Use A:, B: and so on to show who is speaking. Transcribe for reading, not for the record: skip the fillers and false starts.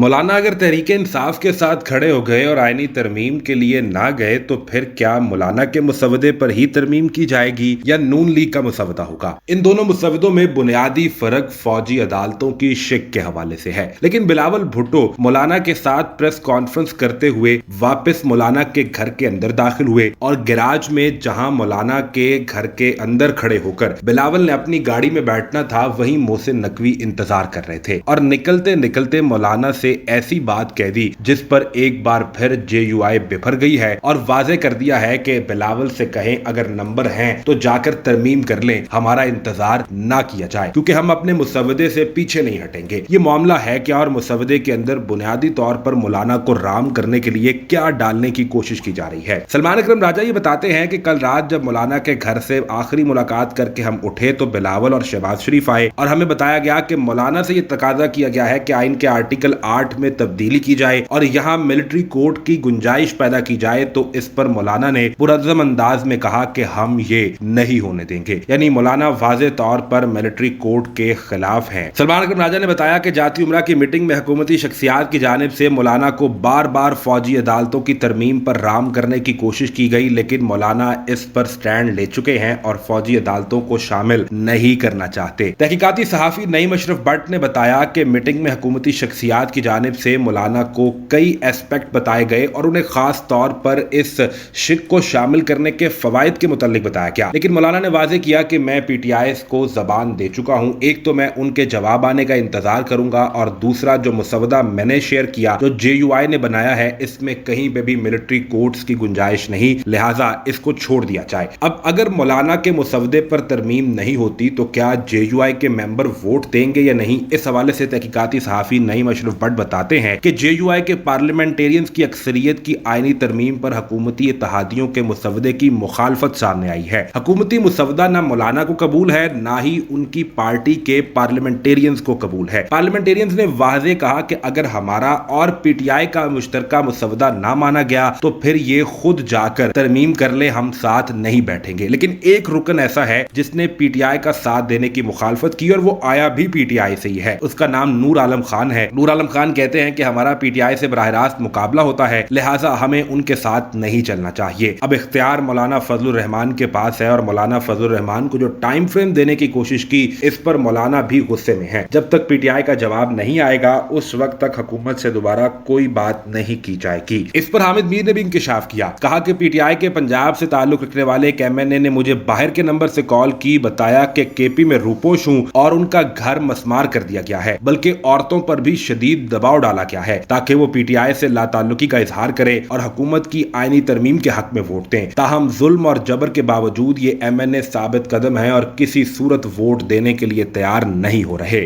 A: मौलाना अगर तहरीक इंसाफ के साथ खड़े हो गए और आईनी तरमीम के लिए ना गए तो फिर क्या मौलाना के मुसवदे पर ही तरमीम की जाएगी या नून लीग का मुसवदा होगा? इन दोनों मुसवदों में बुनियादी फर्क फौजी अदालतों की शिक के हवाले से है। लेकिन बिलावल भुट्टो मौलाना के साथ प्रेस कॉन्फ्रेंस करते हुए वापस मौलाना के घर के अंदर दाखिल हुए और गैराज में जहां मौलाना के घर के अंदर खड़े होकर बिलावल ने अपनी गाड़ी में बैठना था, वहीं मोहसिन नकवी इंतजार कर रहे थे और निकलते निकलते मौलाना से ऐसी बात कह दी जिस पर एक बार फिर जेयूआई बिफर गई है और वाजे कर दिया है कि बिलावल से कहें अगर नंबर हैं तो जाकर तरमीम कर लें, हमारा इंतजार ना किया जाए क्योंकि हम अपने मुसवदे से पीछे नहीं हटेंगे। ये मामला है क्या और मुसवदे के अंदर बुनियादी तौर पर मौलाना को राम करने के लिए क्या डालने की कोशिश की जा रही है? सलमान अकरम राजा ये बताते हैं कि कल रात जब मौलाना के घर से आखिरी मुलाकात करके हम उठे तो बिलावल और शहबाज शरीफ आए और हमें बताया गया कि मौलाना से ये तकाजा किया गया है कि आइन के आर्टिकल 8 में तब्दीली की जाए और यहाँ मिलिट्री कोर्ट की गुंजाइश पैदा की जाए। तो इस पर मौलाना ने पुरअज़्म अंदाज में कहा कि हम ये नहीं होने देंगे, यानी मौलाना वाज़े तौर पर मिलिट्री कोर्ट के खिलाफ हैं। सलमान अकरम राजा ने बताया कि जाती उमरा की मीटिंग में हुकूमती शख्सियात की जानिब से मौलाना को बार बार फौजी अदालतों की तरमीम पर राम करने की कोशिश की गई, लेकिन मौलाना इस पर स्टैंड ले चुके हैं और फौजी अदालतों को शामिल नहीं करना चाहते। तहकीकाती सहाफी नईम अशरफ भट्ट ने बताया कि मीटिंग में हुकूमती शख्सियात की जानिब से मौलाना को कई एस्पेक्ट बताए गए और उन्हें खास तौर पर इस शिक को शामिल करने के फवायद के मुतालिक बताया गया, लेकिन मौलाना ने वाजे किया कि मैं पीटीआई को जबान दे चुका हूं। एक तो मैं उनके जवाब आने का इंतजार करूंगा और दूसरा जो मुसवदा मैंने शेयर किया जो जेयूआई ने बनाया है इसमें कहीं पे भी मिलिट्री कोर्ट्स की गुंजाइश नहीं, लिहाजा इसको छोड़ दिया जाए। अब अगर मौलाना के मुसवदे पर तरमीम नहीं होती तो क्या जेयूआई के मेंबर वोट देंगे या नहीं? इस हवाले से तहकीकाती सहाफी नईम अशरफ भट्ट बताते हैं कि जेयूआई के पार्लियामेंटेरियंस की अक्सरियत की आईनी तरमीम पर हुकूमती इत्तेहादियों के मुसवदे की मुखालफत सामने आई है। हुकूमती मुसवदा न मौलाना को कबूल है ना ही उनकी पार्टी के पार्लियामेंटेरियंस को कबूल है। पार्लियामेंटेरियंस ने वाज़े कहा कि अगर हमारा और पीटीआई का मुश्तरका मुसवदा ना माना गया तो फिर ये खुद जाकर तरमीम कर ले, हम साथ नहीं बैठेंगे। लेकिन एक रुकन ऐसा है जिसने पीटीआई का साथ देने की मुखालफत की और वो आया भी पीटीआई से ही है, उसका नाम नूर आलम खान है। नूर आलम खान कहते हैं कि हमारा पीटीआई से बराह रास्त मुकाबला होता है, लिहाजा हमें उनके साथ नहीं चलना चाहिए। अब इख्तियार मौलाना फजलुर रहमान के पास है और मौलाना फजलुर रहमान को जो टाइम फ्रेम देने की कोशिश की इस पर मौलाना भी गुस्से में है। जब तक पीटीआई का जवाब नहीं आएगा उस वक्त तक हुकूमत से दोबारा कोई बात नहीं की जाएगी। इस पर हामिद मीर ने भी इंकिशाफ किया, कहा कि पीटीआई के पंजाब से ताल्लुक रखने वाले एक एमएनए ने मुझे बाहर के नंबर से कॉल की, बताया कि केपी में रूपोश हूं और उनका घर मसमार कर दिया गया है, बल्कि औरतों पर भी शदीद दबाव डाला गया है ताकि वो पीटीआई से लाताल्लुकी का इजहार करें और हुकूमत की आईनी तरमीम के हक में वोट दें। ताहम जुल्म और जबर के बावजूद ये एमएनए साबित कदम है और किसी सूरत वोट देने के लिए तैयार नहीं हो रहे।